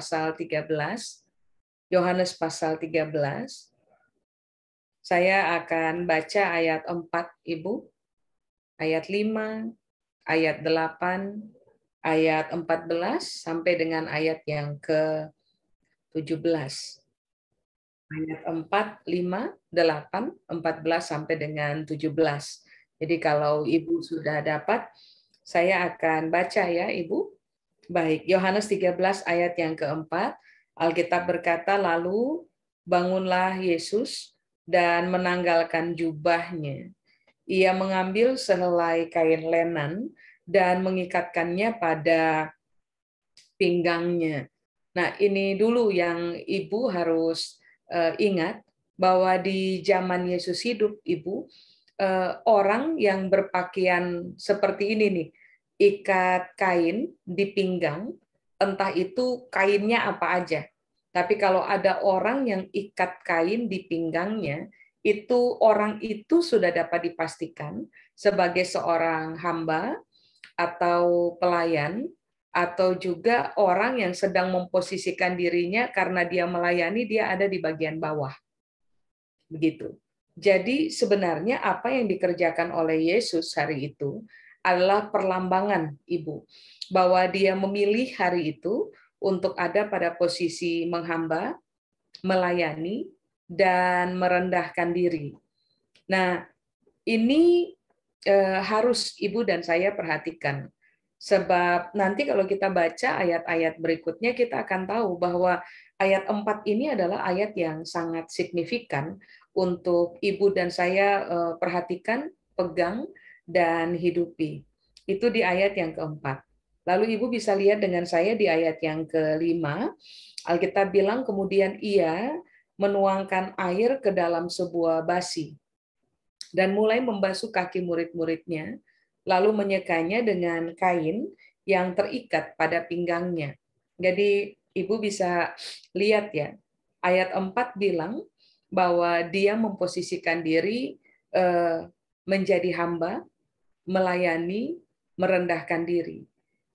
pasal 13. Yohanes pasal 13. Saya akan baca ayat 4, Ibu. Ayat 5, ayat 8, ayat 14 sampai dengan ayat yang ke-17. Ayat 4, 5, 8, 14 sampai dengan 17. Jadi kalau Ibu sudah dapat, saya akan baca ya, Ibu. Baik, Yohanes 13 ayat yang keempat, Alkitab berkata, lalu bangunlah Yesus dan menanggalkan jubahnya. Ia mengambil sehelai kain lenan dan mengikatkannya pada pinggangnya. Nah, ini dulu yang Ibu harus ingat, bahwa di zaman Yesus hidup, Ibu, orang yang berpakaian seperti ini nih, ikat kain di pinggang, entah itu kainnya apa aja. Tapi kalau ada orang yang ikat kain di pinggangnya, itu orang itu sudah dapat dipastikan sebagai seorang hamba atau pelayan, atau juga orang yang sedang memposisikan dirinya karena dia melayani, dia ada di bagian bawah. Begitu. Jadi sebenarnya apa yang dikerjakan oleh Yesus hari itu adalah perlambangan, Ibu, bahwa dia memilih hari itu untuk ada pada posisi menghamba, melayani, dan merendahkan diri. Nah, ini harus Ibu dan saya perhatikan. Sebab nanti kalau kita baca ayat-ayat berikutnya, kita akan tahu bahwa ayat 4 ini adalah ayat yang sangat signifikan untuk Ibu dan saya perhatikan, pegang, dan hidupi. Itu di ayat yang keempat. Lalu Ibu bisa lihat dengan saya di ayat yang kelima, Alkitab bilang kemudian ia menuangkan air ke dalam sebuah basi dan mulai membasuh kaki murid-muridnya, lalu menyekanya dengan kain yang terikat pada pinggangnya. Jadi Ibu bisa lihat ya, ayat 4 bilang bahwa dia memposisikan diri menjadi hamba, melayani, merendahkan diri.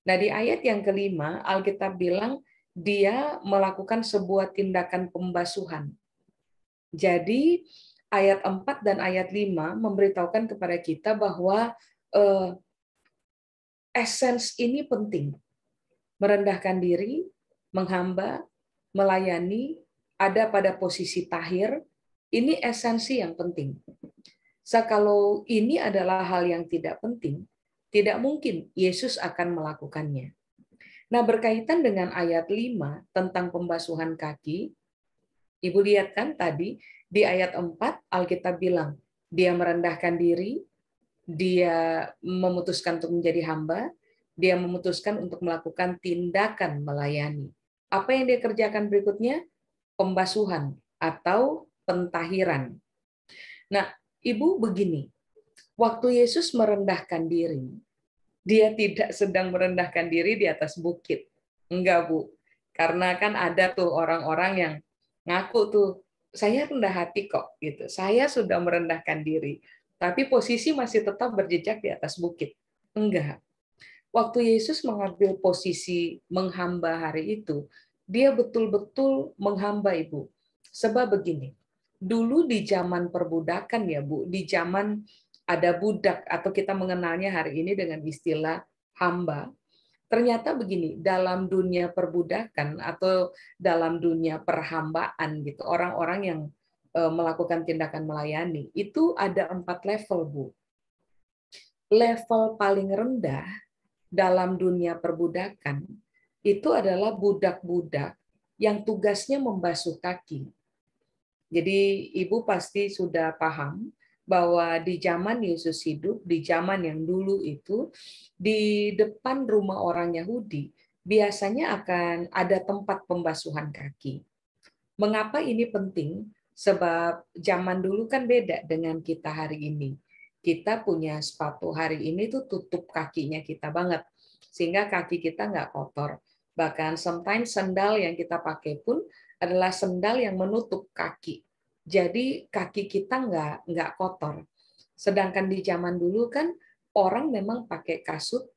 Nah, di ayat yang kelima, Alkitab bilang dia melakukan sebuah tindakan pembasuhan. Jadi ayat 4 dan ayat 5 memberitahukan kepada kita bahwa essence ini penting. Merendahkan diri, menghamba, melayani, ada pada posisi tahir, ini esensi yang penting. Kalau ini adalah hal yang tidak penting, tidak mungkin Yesus akan melakukannya. Nah, berkaitan dengan ayat 5 tentang pembasuhan kaki, Ibu lihat kan tadi di ayat 4 Alkitab bilang, dia merendahkan diri, dia memutuskan untuk menjadi hamba, dia memutuskan untuk melakukan tindakan melayani. Apa yang dia kerjakan berikutnya? Pembasuhan atau pentahiran. Nah, Ibu begini, waktu Yesus merendahkan diri, dia tidak sedang merendahkan diri di atas bukit. Enggak, Bu. Karena kan ada tuh orang-orang yang ngaku tuh, saya rendah hati kok, gitu. Saya sudah merendahkan diri, tapi posisi masih tetap berjejak di atas bukit. Enggak. Waktu Yesus mengambil posisi menghamba hari itu, dia betul-betul menghamba, Ibu. Sebab begini, dulu di zaman perbudakan ya, Bu, di zaman ada budak atau kita mengenalnya hari ini dengan istilah hamba. Ternyata begini, dalam dunia perbudakan atau dalam dunia perhambaan gitu, orang-orang yang melakukan tindakan melayani, itu ada 4 level, Bu. Level paling rendah dalam dunia perbudakan itu adalah budak-budak yang tugasnya membasuh kaki. Jadi Ibu pasti sudah paham bahwa di zaman Yesus hidup, di zaman yang dulu itu, di depan rumah orang Yahudi, biasanya akan ada tempat pembasuhan kaki. Mengapa ini penting? Sebab zaman dulu kan beda dengan kita hari ini. Kita punya sepatu hari ini tuh tutup kakinya kita banget, sehingga kaki kita nggak kotor. Bahkan sometimes sandal yang kita pakai pun adalah sandal yang menutup kaki. Jadi kaki kita nggak kotor. Sedangkan di zaman dulu kan orang memang pakai kasut,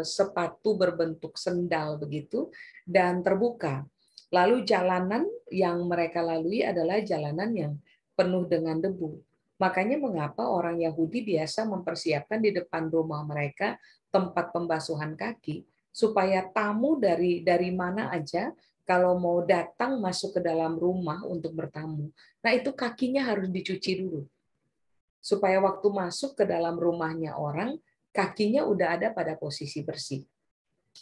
sepatu berbentuk sendal begitu, dan terbuka. Lalu jalanan yang mereka lalui adalah jalanan yang penuh dengan debu. Makanya mengapa orang Yahudi biasa mempersiapkan di depan rumah mereka tempat pembasuhan kaki, supaya tamu dari mana aja kalau mau datang masuk ke dalam rumah untuk bertamu. Nah, itu kakinya harus dicuci dulu. Supaya waktu masuk ke dalam rumahnya orang, kakinya udah ada pada posisi bersih.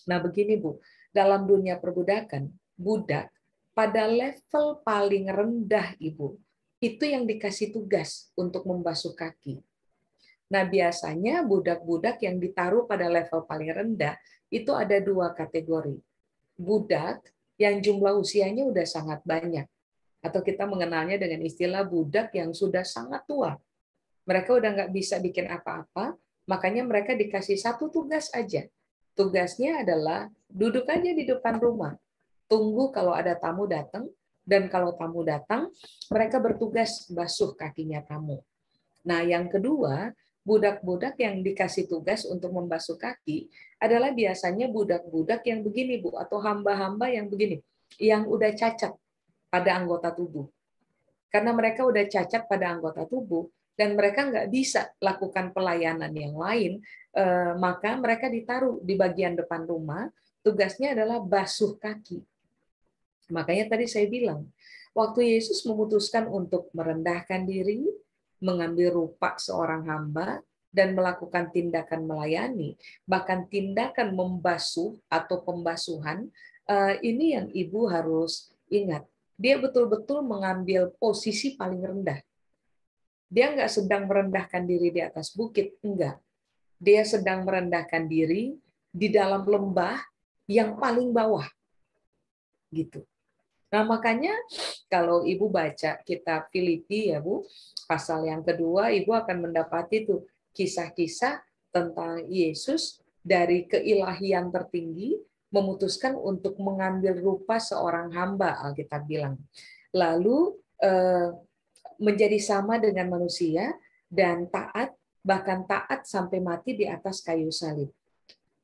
Nah, begini Bu, dalam dunia perbudakan, budak pada level paling rendah Ibu, itu yang dikasih tugas untuk membasuh kaki. Nah, biasanya budak-budak yang ditaruh pada level paling rendah itu ada dua kategori. Budak yang jumlah usianya udah sangat banyak, atau kita mengenalnya dengan istilah budak yang sudah sangat tua. Mereka udah nggak bisa bikin apa-apa, makanya mereka dikasih satu tugas aja. Tugasnya adalah duduk aja di depan rumah, tunggu kalau ada tamu datang, dan kalau tamu datang, mereka bertugas basuh kakinya tamu. Nah, yang kedua, budak-budak yang dikasih tugas untuk membasuh kaki adalah biasanya budak-budak yang begini, Bu, atau hamba-hamba yang begini, yang udah cacat pada anggota tubuh. Karena mereka udah cacat pada anggota tubuh, dan mereka nggak bisa lakukan pelayanan yang lain, maka mereka ditaruh di bagian depan rumah, tugasnya adalah basuh kaki. Makanya tadi saya bilang, waktu Yesus memutuskan untuk merendahkan diri, mengambil rupa seorang hamba, dan melakukan tindakan melayani, bahkan tindakan membasuh atau pembasuhan, ini yang Ibu harus ingat. Dia betul-betul mengambil posisi paling rendah. Dia nggak sedang merendahkan diri di atas bukit, enggak. Dia sedang merendahkan diri di dalam lembah yang paling bawah. Gitu. Nah, makanya kalau Ibu baca kitab Filipi ya Bu, pasal yang kedua, Ibu akan mendapati tuh kisah-kisah tentang Yesus dari keilahian tertinggi memutuskan untuk mengambil rupa seorang hamba, Alkitab bilang. Lalu menjadi sama dengan manusia dan taat, bahkan taat sampai mati di atas kayu salib.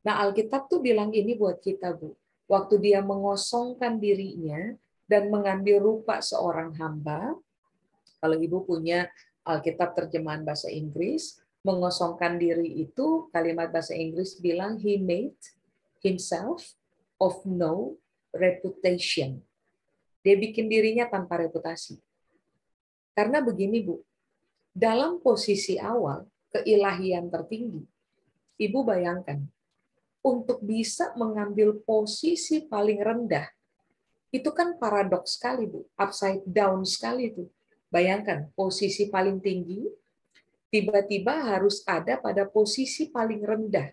Nah, Alkitab tuh bilang ini buat kita, Bu. Waktu dia mengosongkan dirinya dan mengambil rupa seorang hamba, kalau Ibu punya Alkitab terjemahan bahasa Inggris, mengosongkan diri itu, kalimat bahasa Inggris bilang, he made himself of no reputation. Dia bikin dirinya tanpa reputasi. Karena begini, Bu, dalam posisi awal, keilahian tertinggi, Ibu bayangkan, untuk bisa mengambil posisi paling rendah, itu kan paradoks sekali, Bu. Upside down sekali itu. Bayangkan, posisi paling tinggi, tiba-tiba harus ada pada posisi paling rendah.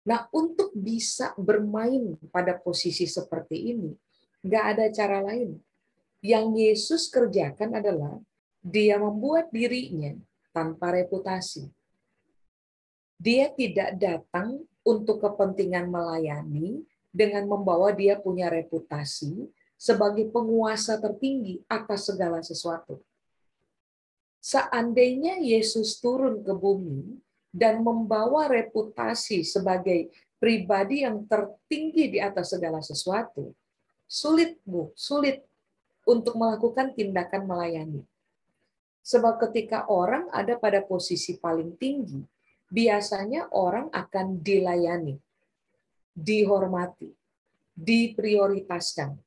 Nah, untuk bisa bermain pada posisi seperti ini, nggak ada cara lain. Yang Yesus kerjakan adalah dia membuat dirinya tanpa reputasi. Dia tidak datang untuk kepentingan melayani dengan membawa dia punya reputasi sebagai penguasa tertinggi atas segala sesuatu. Seandainya Yesus turun ke bumi dan membawa reputasi sebagai pribadi yang tertinggi di atas segala sesuatu, sulit, Bu, sulit untuk melakukan tindakan melayani. Sebab ketika orang ada pada posisi paling tinggi, biasanya orang akan dilayani, dihormati, diprioritaskan.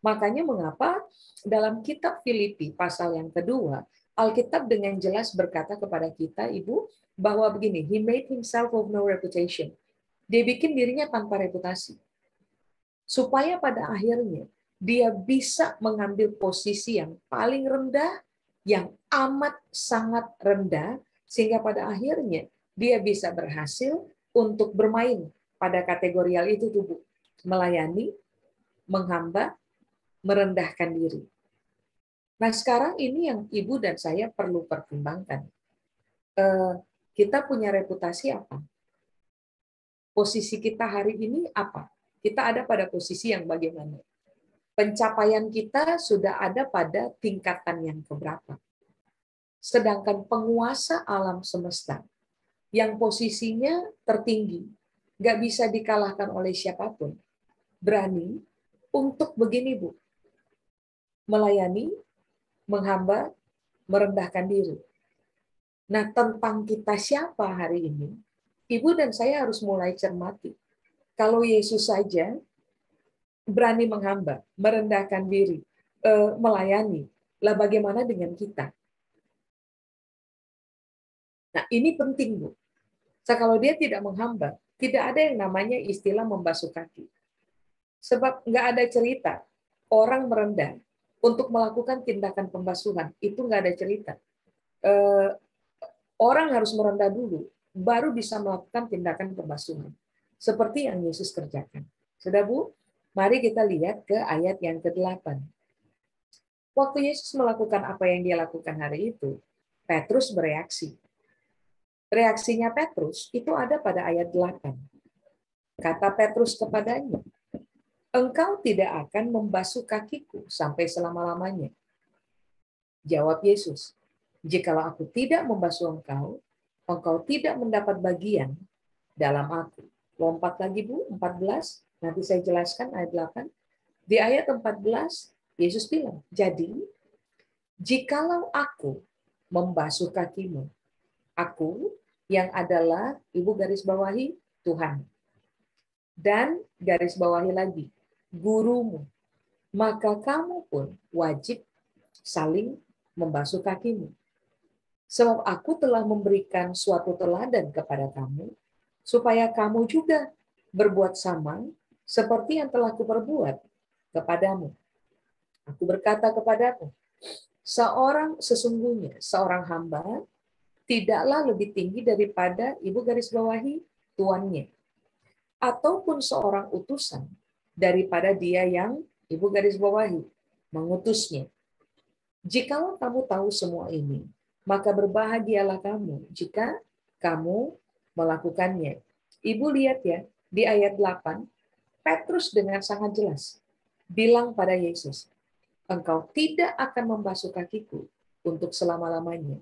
Makanya mengapa dalam kitab Filipi pasal yang kedua, Alkitab dengan jelas berkata kepada kita, Ibu, bahwa begini, he made himself of no reputation. Dia bikin dirinya tanpa reputasi. Supaya pada akhirnya dia bisa mengambil posisi yang paling rendah, yang amat sangat rendah, sehingga pada akhirnya dia bisa berhasil untuk bermain pada kategorial itu tubuh, melayani, menghamba, merendahkan diri. Nah, sekarang ini yang Ibu dan saya perlu pertimbangkan. Kita punya reputasi apa? Posisi kita hari ini apa? Kita ada pada posisi yang bagaimana? Pencapaian kita sudah ada pada tingkatan yang keberapa? Sedangkan penguasa alam semesta yang posisinya tertinggi, nggak bisa dikalahkan oleh siapapun, berani untuk begini, Bu, melayani, menghamba, merendahkan diri. Nah, tentang kita siapa hari ini, Ibu dan saya harus mulai cermati. Kalau Yesus saja berani menghamba, merendahkan diri, melayani, lah bagaimana dengan kita? Nah, ini penting, Bu. Kalau dia tidak menghamba, tidak ada yang namanya istilah membasuh kaki. Sebab nggak ada cerita orang merendah untuk melakukan tindakan pembasuhan. Itu nggak ada cerita. Orang harus merendah dulu, baru bisa melakukan tindakan pembasuhan. Seperti yang Yesus kerjakan. Sudah, Bu? Mari kita lihat ke ayat yang ke-8. Waktu Yesus melakukan apa yang dia lakukan hari itu, Petrus bereaksi. Reaksinya Petrus itu ada pada ayat 8. Kata Petrus kepadanya, "Engkau tidak akan membasuh kakiku sampai selama-lamanya." Jawab Yesus, "Jikalau aku tidak membasuh engkau, engkau tidak mendapat bagian dalam aku." Lompat lagi, Bu, 14. Nanti saya jelaskan ayat 8. Di ayat 14, Yesus bilang, "Jadi, jikalau aku membasuh kakimu, aku yang adalah," Ibu garis bawahi, "Tuhan." Dan garis bawahi lagi, "gurumu, maka kamu pun wajib saling membasuh kakimu. Sebab aku telah memberikan suatu teladan kepada kamu, supaya kamu juga berbuat sama seperti yang telah kuperbuat kepadamu. Aku berkata kepadamu, sesungguhnya seorang hamba tidaklah lebih tinggi daripada," Ibu garis bawahi, "tuannya, ataupun seorang utusan daripada dia yang," Ibu garis bawahi, "mengutusnya. Jikalau kamu tahu semua ini, maka berbahagialah kamu jika kamu melakukannya." Ibu lihat ya, di ayat 8, Petrus dengan sangat jelas bilang pada Yesus, "Engkau tidak akan membasuh kakiku untuk selama-lamanya."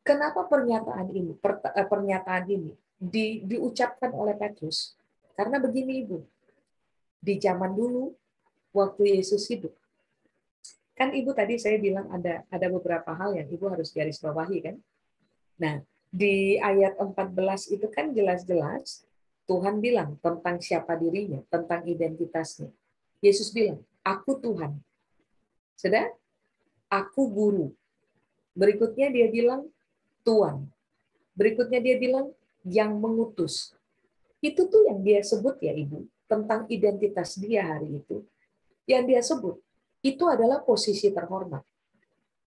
Kenapa pernyataan ini diucapkan oleh Petrus? Karena begini, Ibu. Di zaman dulu, waktu Yesus hidup, kan Ibu tadi saya bilang ada beberapa hal yang Ibu harus garis bawahi, kan? Nah, di ayat 14 itu kan jelas-jelas Tuhan bilang tentang siapa dirinya, tentang identitasnya. Yesus bilang, "Aku Tuhan." Sudah? "Aku guru." Berikutnya dia bilang, "Tuan." Berikutnya dia bilang, "Yang mengutus." Itu tuh yang dia sebut ya, Ibu, tentang identitas dia hari itu. Yang dia sebut, itu adalah posisi terhormat.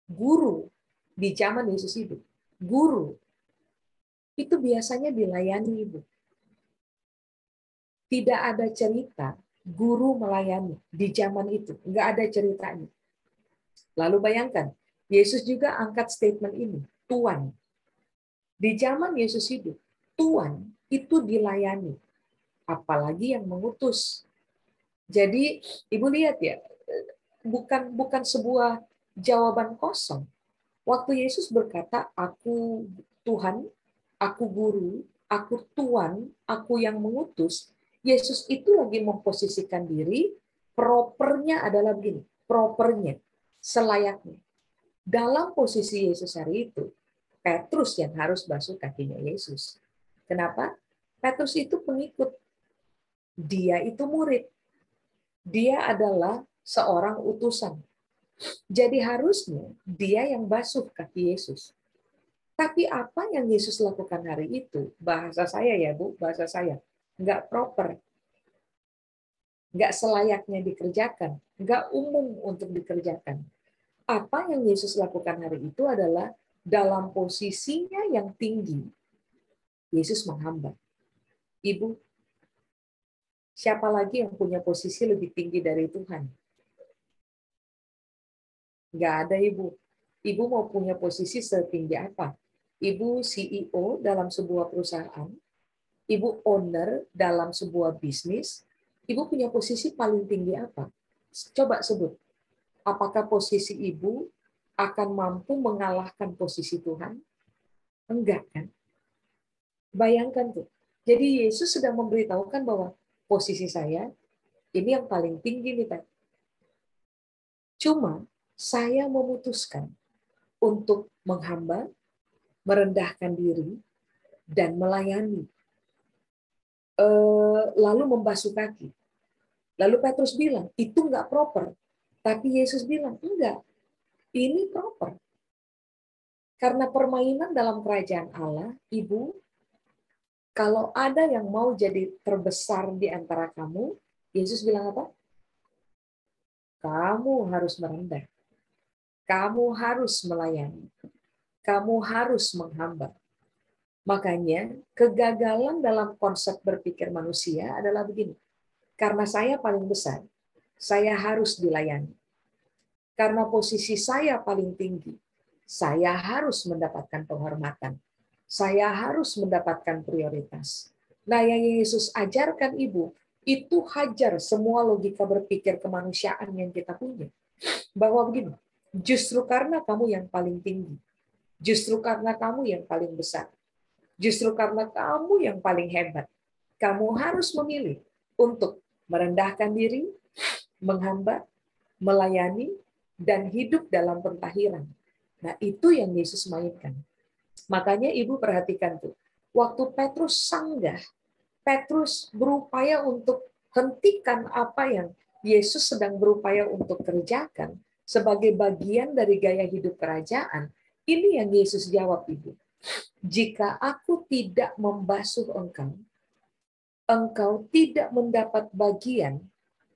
Guru di zaman Yesus hidup. Guru itu biasanya dilayani, Ibu. Tidak ada cerita guru melayani di zaman itu. Nggak ada ceritanya. Lalu bayangkan, Yesus juga angkat statement ini, Tuan. Di zaman Yesus hidup, Tuan itu dilayani. Apalagi yang mengutus. Jadi, Ibu lihat ya, bukan sebuah jawaban kosong. Waktu Yesus berkata, "Aku Tuhan, aku guru, aku Tuan, aku yang mengutus," Yesus itu lagi memposisikan diri, propernya adalah begini, propernya, selayaknya. Dalam posisi Yesus hari itu, Petrus yang harus basuh kakinya Yesus. Kenapa? Petrus itu pengikut. Dia itu murid. Dia adalah seorang utusan. Jadi harusnya dia yang basuh kaki Yesus. Tapi apa yang Yesus lakukan hari itu, bahasa saya ya Bu, bahasa saya, nggak proper, nggak selayaknya dikerjakan, nggak umum untuk dikerjakan. Apa yang Yesus lakukan hari itu adalah dalam posisinya yang tinggi, Yesus menghamba. Ibu, siapa lagi yang punya posisi lebih tinggi dari Tuhan? Nggak ada, Ibu. Ibu mau punya posisi setinggi apa? Ibu CEO dalam sebuah perusahaan, Ibu owner dalam sebuah bisnis, Ibu punya posisi paling tinggi apa? Coba sebut. Apakah posisi Ibu akan mampu mengalahkan posisi Tuhan? Enggak, kan? Bayangkan tuh. Jadi Yesus sedang memberitahukan bahwa posisi saya Ini yang paling tinggi nih, Pak. Cuma saya memutuskan untuk menghamba, merendahkan diri, dan melayani. Lalu membasuh kaki. Lalu Petrus bilang, itu nggak proper. Tapi Yesus bilang, enggak, ini proper. Karena permainan dalam kerajaan Allah, Ibu, kalau ada yang mau jadi terbesar di antara kamu, Yesus bilang apa? Kamu harus merendah. Kamu harus melayani. Kamu harus menghamba. Makanya kegagalan dalam konsep berpikir manusia adalah begini. Karena saya paling besar, saya harus dilayani. Karena posisi saya paling tinggi, saya harus mendapatkan penghormatan. Saya harus mendapatkan prioritas. Nah, yang Yesus ajarkan Ibu, itu hajar semua logika berpikir kemanusiaan yang kita punya. Bahwa begini, justru karena kamu yang paling tinggi, justru karena kamu yang paling besar, justru karena kamu yang paling hebat, kamu harus memilih untuk merendahkan diri, menghamba, melayani, dan hidup dalam pentahiran. Nah, itu yang Yesus mainkan. Makanya Ibu perhatikan tuh, waktu Petrus sanggah, Petrus berupaya untuk hentikan apa yang Yesus sedang berupaya untuk kerjakan sebagai bagian dari gaya hidup kerajaan. Ini yang Yesus jawab, Ibu. Jika aku tidak membasuh engkau, engkau tidak mendapat bagian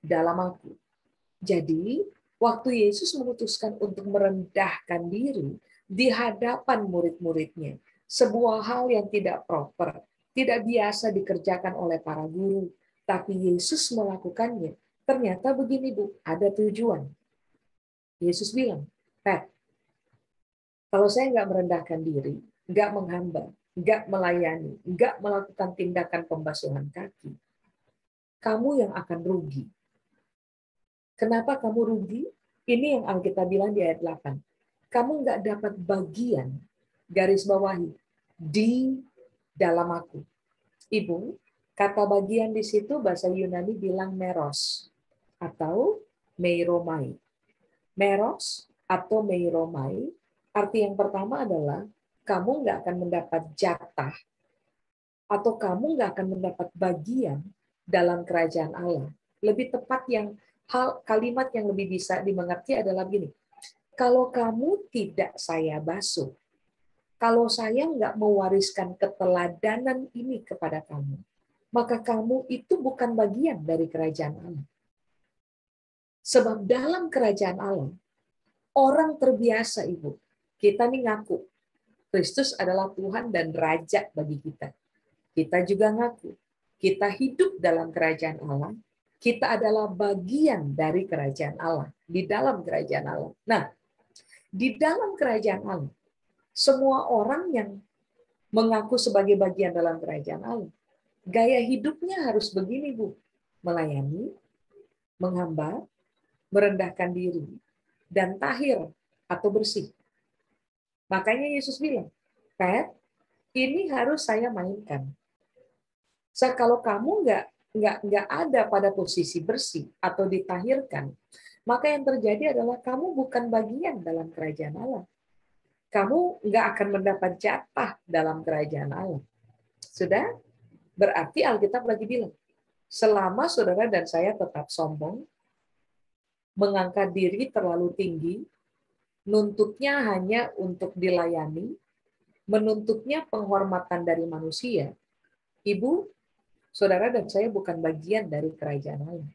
dalam aku. Jadi, waktu Yesus memutuskan untuk merendahkan diri di hadapan murid-muridnya, sebuah hal yang tidak proper, tidak biasa dikerjakan oleh para guru, tapi Yesus melakukannya. Ternyata begini, Bu, ada tujuan. Yesus bilang, Pat, kalau saya nggak merendahkan diri, nggak menghamba, nggak melayani, nggak melakukan tindakan pembasuhan kaki, kamu yang akan rugi. Kenapa kamu rugi? Ini yang Alkitab bilang di ayat 8. Kamu nggak dapat bagian, garis bawahi, di dalam aku. Ibu, kata bagian di situ bahasa Yunani bilang meros atau meiromai. Meros atau meiromai, arti yang pertama adalah kamu nggak akan mendapat jatah atau kamu nggak akan mendapat bagian dalam kerajaan Allah. Lebih tepat kalimat yang lebih bisa dimengerti adalah begini. Kalau kamu tidak saya basuh, kalau saya nggak mewariskan keteladanan ini kepada kamu, maka kamu itu bukan bagian dari kerajaan Allah. Sebab dalam kerajaan Allah, orang terbiasa, Ibu, kita nih ngaku, Kristus adalah Tuhan dan Raja bagi kita. Kita juga ngaku, kita hidup dalam kerajaan Allah, kita adalah bagian dari kerajaan Allah, di dalam kerajaan Allah. Nah, di dalam kerajaan Allah, semua orang yang mengaku sebagai bagian dalam kerajaan Allah, gaya hidupnya harus begini, Bu. Melayani, menghamba, merendahkan diri, dan tahir atau bersih. Makanya Yesus bilang, Pat, ini harus saya mainkan. Kalau kamu nggak ada pada posisi bersih atau ditahirkan, maka yang terjadi adalah kamu bukan bagian dalam kerajaan Allah. Kamu nggak akan mendapat jatah dalam kerajaan Allah. Sudah? Berarti Alkitab lagi bilang, selama saudara dan saya tetap sombong, mengangkat diri terlalu tinggi, nuntutnya hanya untuk dilayani, menuntutnya penghormatan dari manusia, Ibu, saudara dan saya bukan bagian dari kerajaan Allah.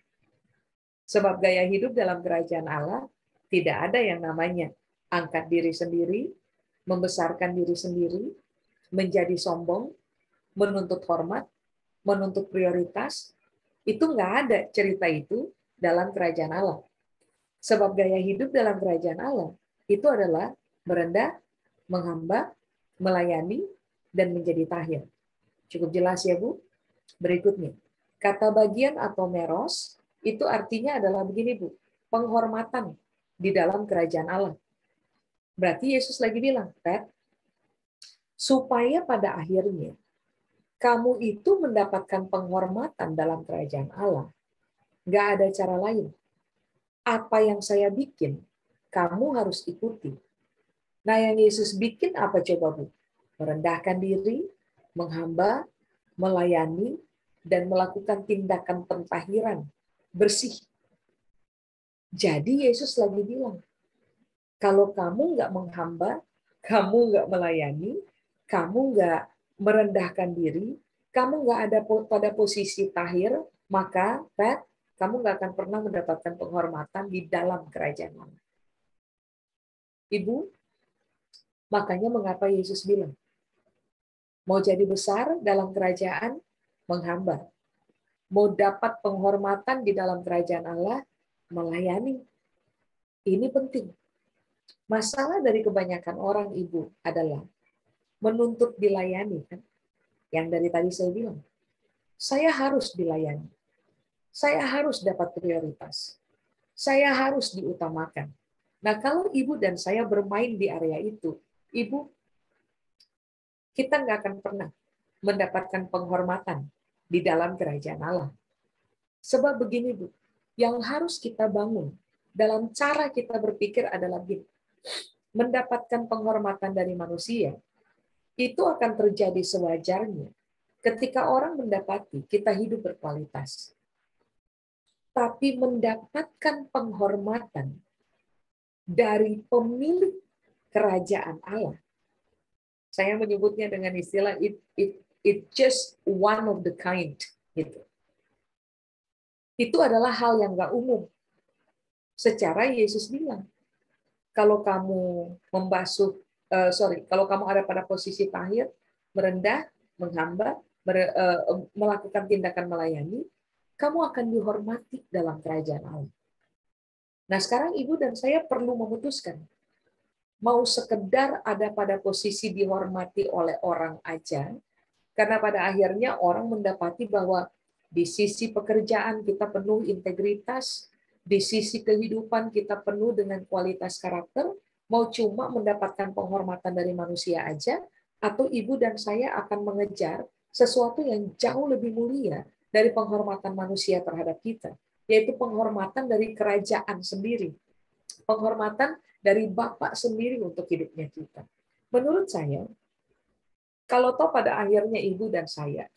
Sebab gaya hidup dalam kerajaan Allah tidak ada yang namanya angkat diri sendiri, membesarkan diri sendiri, menjadi sombong, menuntut hormat, menuntut prioritas. Itu nggak ada cerita itu dalam kerajaan Allah. Sebab gaya hidup dalam kerajaan Allah itu adalah merendah, menghamba, melayani, dan menjadi tahir. Cukup jelas ya, Bu? Berikutnya, kata bagian atau meros itu artinya adalah begini, Bu, penghormatan di dalam kerajaan Allah. Berarti Yesus lagi bilang, Pat, supaya pada akhirnya kamu itu mendapatkan penghormatan dalam kerajaan Allah, Nggak ada cara lain. Apa yang saya bikin, kamu harus ikuti. Nah, yang Yesus bikin apa coba, Bu? Merendahkan diri, menghamba, melayani, dan melakukan tindakan pentahiran, bersih. Jadi Yesus lagi bilang, kalau kamu nggak menghamba, kamu nggak melayani, kamu nggak merendahkan diri, kamu nggak ada pada posisi tahir, maka kamu nggak akan pernah mendapatkan penghormatan di dalam kerajaan Allah. Ibu, makanya mengapa Yesus bilang, mau jadi besar dalam kerajaan, menghamba. Mau dapat penghormatan di dalam kerajaan Allah, melayani. Ini penting. Masalah dari kebanyakan orang, Ibu, adalah menuntut dilayani. Kan? Yang dari tadi saya bilang, saya harus dilayani. Saya harus dapat prioritas. Saya harus diutamakan. Nah, kalau Ibu dan saya bermain di area itu, Ibu, kita nggak akan pernah mendapatkan penghormatan di dalam kerajaan Allah. Sebab begini, Bu, yang harus kita bangun dalam cara kita berpikir adalah gini, mendapatkan penghormatan dari manusia, itu akan terjadi sewajarnya ketika orang mendapati kita hidup berkualitas. Tapi mendapatkan penghormatan dari pemilik kerajaan Allah, saya menyebutnya dengan istilah it just one of the kind, gitu. Itu adalah hal yang nggak umum. Secara Yesus bilang, kalau kamu kalau kamu ada pada posisi tahir, merendah, menghamba, melakukan tindakan melayani, kamu akan dihormati dalam kerajaan Allah. Nah, sekarang Ibu dan saya perlu memutuskan, mau sekedar ada pada posisi dihormati oleh orang aja, karena pada akhirnya orang mendapati bahwa di sisi pekerjaan kita penuh integritas, di sisi kehidupan kita penuh dengan kualitas karakter, mau cuma mendapatkan penghormatan dari manusia aja, atau Ibu dan saya akan mengejar sesuatu yang jauh lebih mulia dari penghormatan manusia terhadap kita, yaitu penghormatan dari kerajaan sendiri, penghormatan dari Bapa sendiri untuk hidupnya kita. Menurut saya, kalau toh pada akhirnya Ibu dan saya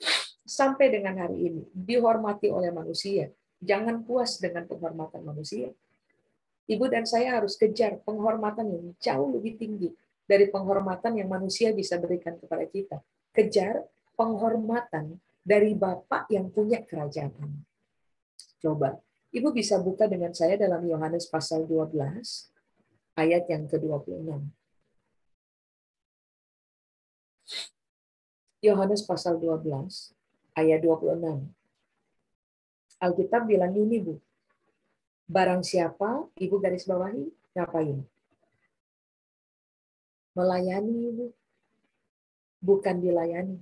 sampai dengan hari ini dihormati oleh manusia, jangan puas dengan penghormatan manusia. Ibu dan saya harus kejar penghormatan yang jauh lebih tinggi dari penghormatan yang manusia bisa berikan kepada kita. Kejar penghormatan dari Bapa yang punya kerajaan. Coba, Ibu bisa buka dengan saya dalam Yohanes pasal 12, ayat yang ke-26. Yohanes pasal 12, ayat 26. Alkitab bilang ini, Bu. Barang siapa, Ibu garis bawahi, ngapain? Melayani, Ibu. Bukan dilayani.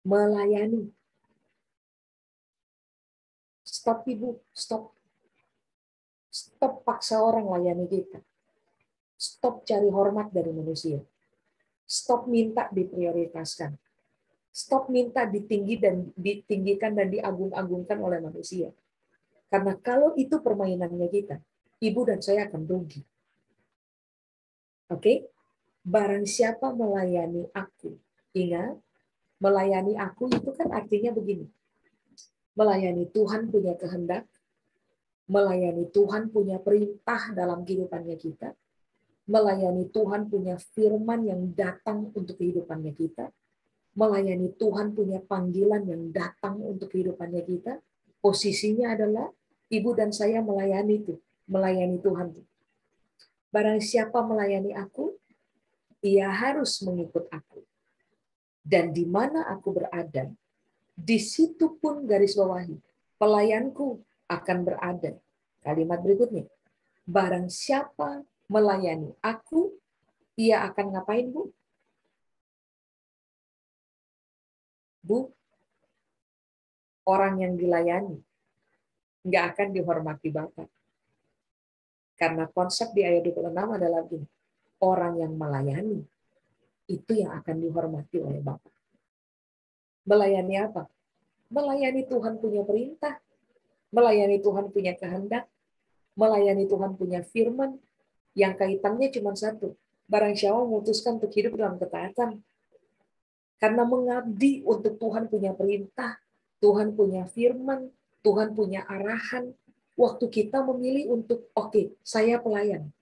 Melayani. Stop, Ibu. Stop. Stop paksa orang layani kita. Stop cari hormat dari manusia. Stop minta diprioritaskan. Stop minta ditinggikan dan diagung-agungkan oleh manusia. Karena kalau itu permainannya kita, Ibu dan saya akan rugi. Oke? Barang siapa melayani aku. Ingat, melayani aku itu kan artinya begini. Melayani Tuhan punya kehendak, melayani Tuhan punya perintah dalam kehidupannya kita, melayani Tuhan punya firman yang datang untuk kehidupannya kita, melayani Tuhan punya panggilan yang datang untuk kehidupannya kita. Posisinya adalah Ibu dan saya melayani itu, melayani Tuhan. Barang siapa melayani aku, ia harus mengikut aku. Dan di mana aku berada, di situ pun garis bawahi, pelayanku akan berada. Kalimat berikutnya, barang siapa melayani aku, ia akan ngapain, Bu? Bu, orang yang dilayani nggak akan dihormati Bapak. Karena konsep di ayat 26 adalah gini, orang yang melayani itu yang akan dihormati oleh Bapak. Melayani apa? Melayani Tuhan punya perintah. Melayani Tuhan punya kehendak, melayani Tuhan punya firman, yang kaitannya cuma satu. Barang siapa memutuskan untuk hidup dalam ketaatan, karena mengabdi untuk Tuhan punya perintah, Tuhan punya firman, Tuhan punya arahan. Waktu kita memilih untuk, oke, saya pelayan,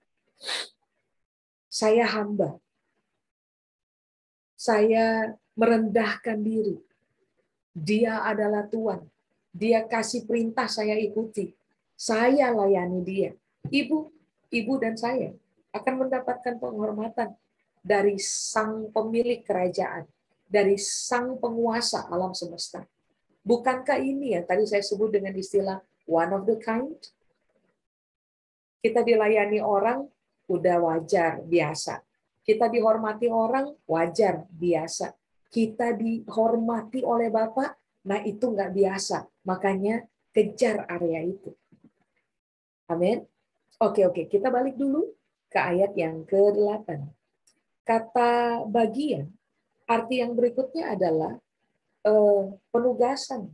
saya hamba, saya merendahkan diri, Dia adalah Tuhan, Dia kasih perintah saya ikuti, saya layani Dia. Ibu dan saya akan mendapatkan penghormatan dari sang pemilik kerajaan, dari sang penguasa alam semesta. Bukankah ini yang tadi saya sebut dengan istilah one of the kind? Kita dilayani orang, udah wajar, biasa. Kita dihormati orang, wajar, biasa. Kita dihormati oleh Bapak, nah itu nggak biasa. Makanya kejar area itu. Amin. Oke, kita balik dulu ke ayat yang ke-8. Kata bagian, arti yang berikutnya adalah penugasan.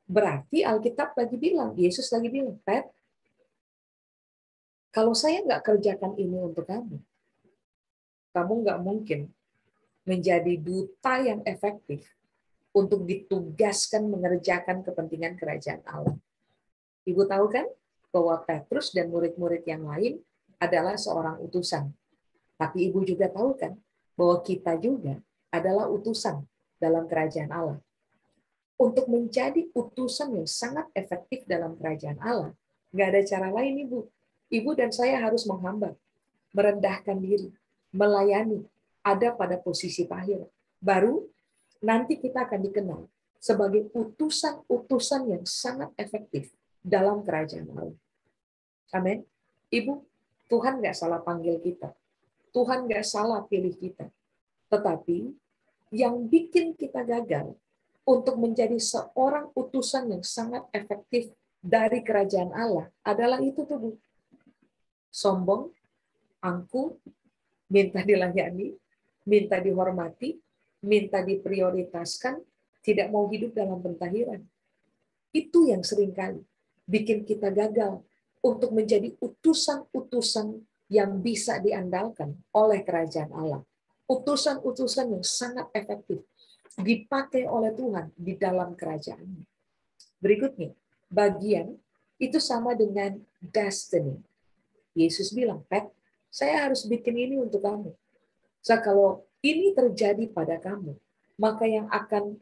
Berarti Alkitab lagi bilang, Yesus lagi bilang, Pat, kalau saya nggak kerjakan ini untuk kamu, kamu nggak mungkin menjadi duta yang efektif untuk ditugaskan mengerjakan kepentingan kerajaan Allah. Ibu tahu kan bahwa Petrus dan murid-murid yang lain adalah seorang utusan. Tapi ibu juga tahu kan bahwa kita juga adalah utusan dalam kerajaan Allah. Untuk menjadi utusan yang sangat efektif dalam kerajaan Allah, nggak ada cara lain, Ibu. Ibu dan saya harus menghamba, merendahkan diri, melayani, ada pada posisi pahil. Baru nanti kita akan dikenal sebagai utusan-utusan yang sangat efektif dalam kerajaan Allah. Amin. Ibu, Tuhan nggak salah panggil kita. Tuhan nggak salah pilih kita. Tetapi yang bikin kita gagal untuk menjadi seorang utusan yang sangat efektif dari kerajaan Allah adalah itu tuh, Bu. Sombong, angkuh, minta dilayani, minta dihormati, minta diprioritaskan, tidak mau hidup dalam pentahiran. Itu yang seringkali bikin kita gagal untuk menjadi utusan-utusan yang bisa diandalkan oleh kerajaan Allah. Utusan-utusan yang sangat efektif dipakai oleh Tuhan di dalam kerajaannya. Berikutnya, bagian itu sama dengan destiny. Yesus bilang, Pat, saya harus bikin ini untuk kamu. So, kalau ini terjadi pada kamu, maka yang akan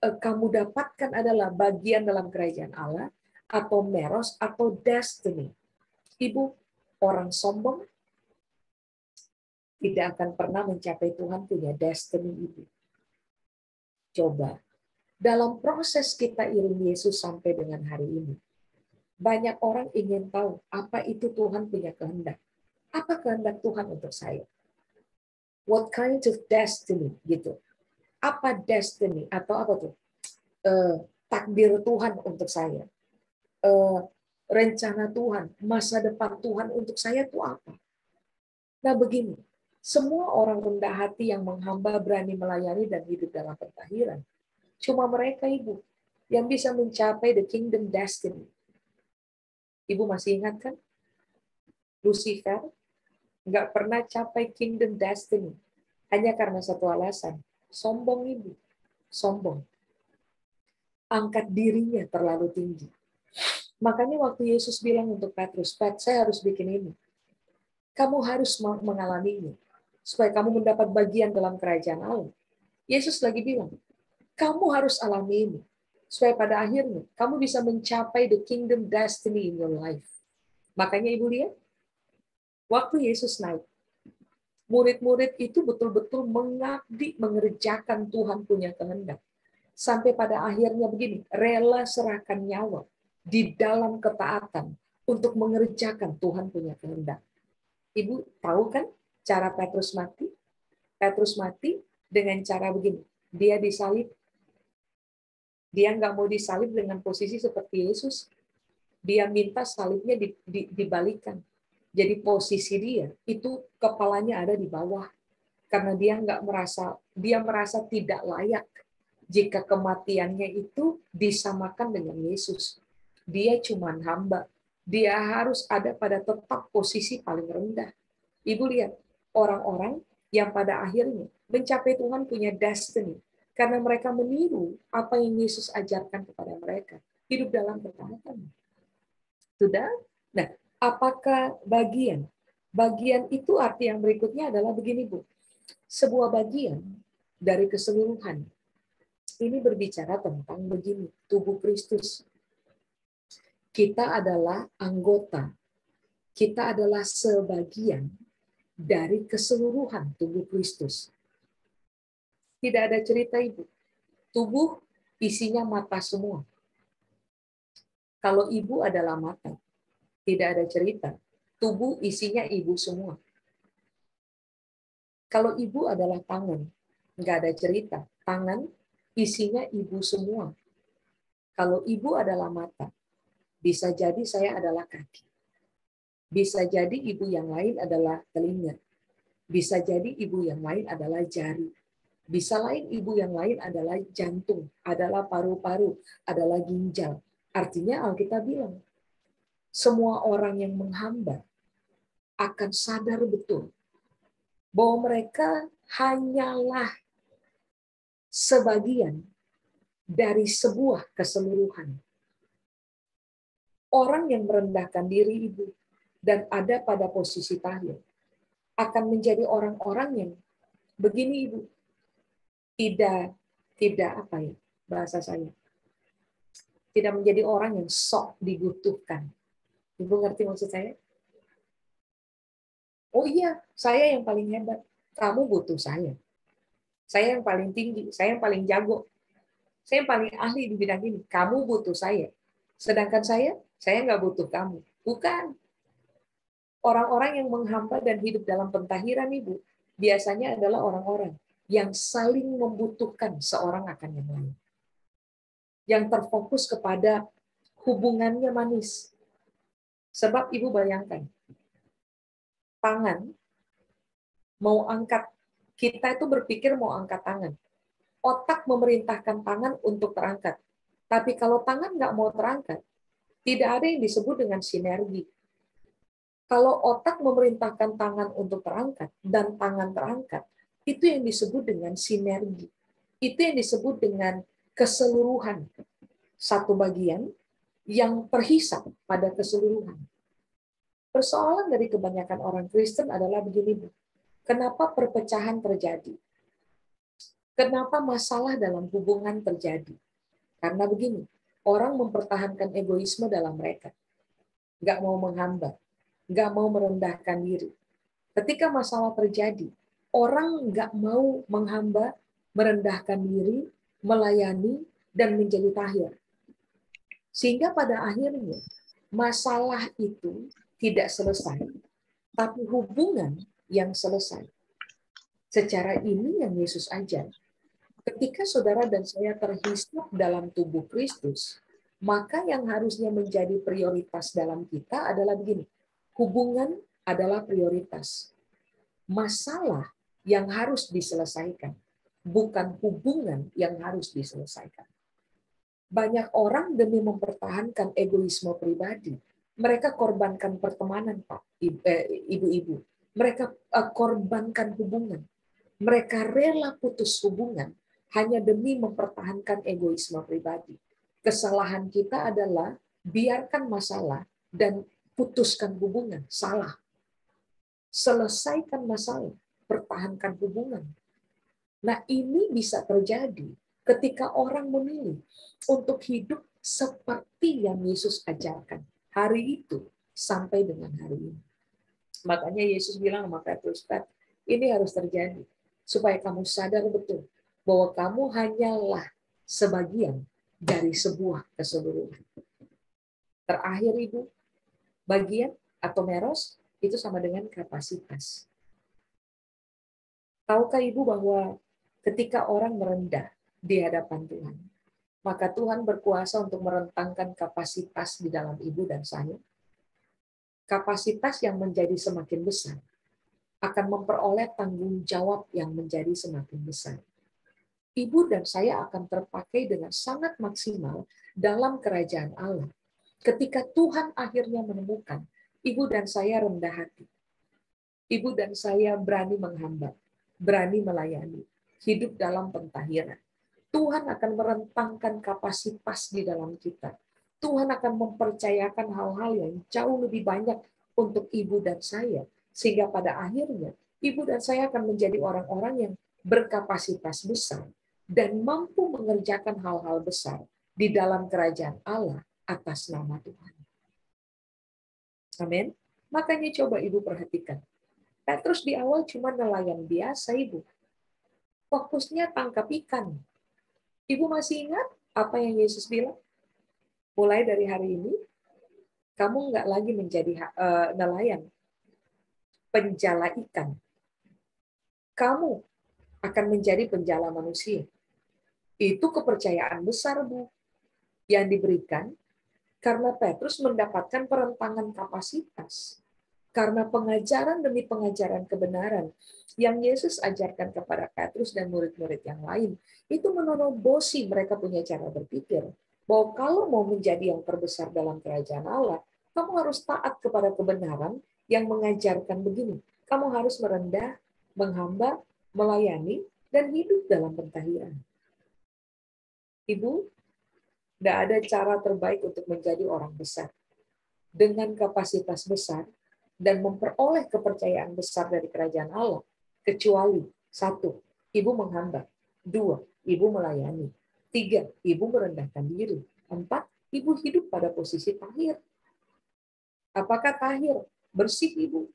kamu dapatkan adalah bagian dalam kerajaan Allah, atau meros, atau destiny. Ibu, orang sombong tidak akan pernah mencapai Tuhan punya destiny itu. Coba, dalam proses kita iring Yesus sampai dengan hari ini, banyak orang ingin tahu apa itu Tuhan punya kehendak. Apa kehendak Tuhan untuk saya? What kind of destiny gitu? Apa destiny atau apa tuh? Takdir Tuhan untuk saya. Rencana Tuhan, masa depan Tuhan untuk saya itu apa? Nah begini, semua orang rendah hati yang menghamba, berani melayani dan hidup dalam pentahiran, cuma mereka, Ibu, yang bisa mencapai the kingdom destiny. Ibu masih ingat kan? Lucifer nggak pernah capai kingdom destiny. Hanya karena satu alasan. Sombong, Ibu. Sombong. Angkat dirinya terlalu tinggi. Makanya waktu Yesus bilang untuk Petrus, Pat, saya harus bikin ini. Kamu harus mengalami ini. Supaya kamu mendapat bagian dalam kerajaan Allah. Yesus lagi bilang, kamu harus alami ini. Supaya pada akhirnya, kamu bisa mencapai the kingdom destiny in your life. Makanya Ibu lihat, waktu Yesus naik, murid-murid itu betul-betul mengabdi, mengerjakan Tuhan punya kehendak. Sampai pada akhirnya begini, rela serahkan nyawa di dalam ketaatan untuk mengerjakan Tuhan punya kehendak. Ibu tahu kan cara Petrus mati? Petrus mati dengan cara begini. Dia disalib. Dia nggak mau disalib dengan posisi seperti Yesus. Dia minta salibnya dibalikan. Jadi posisi dia itu kepalanya ada di bawah. Karena dia merasa tidak layak jika kematiannya itu disamakan dengan Yesus. dia cuman hamba. Dia harus ada pada tetap posisi paling rendah. Ibu lihat, orang-orang yang pada akhirnya mencapai Tuhan punya destiny. Karena mereka meniru apa yang Yesus ajarkan kepada mereka. Hidup dalam ketaatan. Sudah? Nah, apakah bagian? Bagian itu arti yang berikutnya adalah begini, Bu. Sebuah bagian dari keseluruhan. Ini berbicara tentang begini, tubuh Kristus. Kita adalah anggota. Kita adalah sebagian dari keseluruhan tubuh Kristus. Tidak ada cerita, Ibu. Tubuh isinya mata semua. Kalau ibu adalah mata, tidak ada cerita. Tubuh isinya ibu semua. Kalau ibu adalah tangan, nggak ada cerita. Tangan isinya ibu semua. Kalau ibu adalah mata, bisa jadi saya adalah kaki. Bisa jadi ibu yang lain adalah telinga. Bisa jadi ibu yang lain adalah jari. Bisa lain ibu yang lain adalah jantung, adalah paru-paru, adalah ginjal. Artinya Alkitab bilang, semua orang yang menghamba akan sadar betul bahwa mereka hanyalah sebagian dari sebuah keseluruhan. Orang yang merendahkan diri ibu dan ada pada posisi tahir akan menjadi orang-orang yang begini, Ibu, tidak apa ya bahasa saya, tidak menjadi orang yang sok dibutuhkan. Ibu ngerti maksud saya? Oh iya, saya yang paling hebat, kamu butuh saya. Saya yang paling tinggi, saya yang paling jago, saya yang paling ahli di bidang ini, kamu butuh saya. Sedangkan saya nggak butuh kamu. Bukan. Orang-orang yang menghamba dan hidup dalam pentahiran, Ibu, biasanya adalah orang-orang yang saling membutuhkan seorang akan yang lain. Yang terfokus kepada hubungannya manis. Sebab Ibu bayangkan, tangan mau angkat, kita itu berpikir mau angkat tangan. Otak memerintahkan tangan untuk terangkat. Tapi kalau tangan nggak mau terangkat, tidak ada yang disebut dengan sinergi. Kalau otak memerintahkan tangan untuk terangkat dan tangan terangkat, itu yang disebut dengan sinergi. Itu yang disebut dengan keseluruhan. Satu bagian yang terhisap pada keseluruhan. Persoalan dari kebanyakan orang Kristen adalah begini, Bu. Kenapa perpecahan terjadi? Kenapa masalah dalam hubungan terjadi? Karena begini, orang mempertahankan egoisme dalam mereka. Nggak mau menghamba, nggak mau merendahkan diri. Ketika masalah terjadi, orang nggak mau menghamba, merendahkan diri, melayani, dan menjadi tahir. Sehingga pada akhirnya, masalah itu tidak selesai, tapi hubungan yang selesai. Secara ini yang Yesus ajar. Ketika saudara dan saya terhisap dalam tubuh Kristus, maka yang harusnya menjadi prioritas dalam kita adalah begini. Hubungan adalah prioritas. Masalah yang harus diselesaikan, bukan hubungan yang harus diselesaikan. Banyak orang demi mempertahankan egoisme pribadi, mereka korbankan pertemanan, Pak, ibu-ibu. Mereka korbankan hubungan. Mereka rela putus hubungan hanya demi mempertahankan egoisme pribadi. Kesalahan kita adalah biarkan masalah dan putuskan hubungan. Salah. Selesaikan masalah, pertahankan hubungan. Nah, ini bisa terjadi ketika orang memilih untuk hidup seperti yang Yesus ajarkan hari itu sampai dengan hari ini. Makanya Yesus bilang sama Petrus, ini harus terjadi supaya kamu sadar betul bahwa kamu hanyalah sebagian dari sebuah keseluruhan. Terakhir, Ibu, bagian atau meros itu sama dengan kapasitas. Tahukah Ibu bahwa ketika orang merendah di hadapan Tuhan, maka Tuhan berkuasa untuk merentangkan kapasitas di dalam ibu dan saya. Kapasitas yang menjadi semakin besar akan memperoleh tanggung jawab yang menjadi semakin besar. Ibu dan saya akan terpakai dengan sangat maksimal dalam kerajaan Allah. Ketika Tuhan akhirnya menemukan, ibu dan saya rendah hati. Ibu dan saya berani menghamba, berani melayani, hidup dalam pentahiran. Tuhan akan merentangkan kapasitas di dalam kita. Tuhan akan mempercayakan hal-hal yang jauh lebih banyak untuk ibu dan saya. Sehingga pada akhirnya, ibu dan saya akan menjadi orang-orang yang berkapasitas besar dan mampu mengerjakan hal-hal besar di dalam kerajaan Allah atas nama Tuhan. Amin. Makanya coba ibu perhatikan. Petrus di awal cuma nelayan biasa, ibu. Fokusnya tangkap ikan. Ibu masih ingat apa yang Yesus bilang? Mulai dari hari ini, kamu nggak lagi menjadi nelayan, penjala ikan. Kamu akan menjadi penjala manusia. Itu kepercayaan besar, Bu, yang diberikan karena Petrus mendapatkan perentangan kapasitas. Karena pengajaran demi pengajaran kebenaran yang Yesus ajarkan kepada Petrus dan murid-murid yang lain, itu menonobosi mereka punya cara berpikir. Bahwa kalau mau menjadi yang terbesar dalam kerajaan Allah, kamu harus taat kepada kebenaran yang mengajarkan begini. Kamu harus merendah, menghamba, melayani, dan hidup dalam pentahiran. Ibu, tidak ada cara terbaik untuk menjadi orang besar. Dengan kapasitas besar, dan memperoleh kepercayaan besar dari kerajaan Allah, kecuali 1, ibu menghamba, 2, ibu melayani, 3, ibu merendahkan diri, 4, ibu hidup pada posisi tahir. Apakah tahir? Bersih, ibu.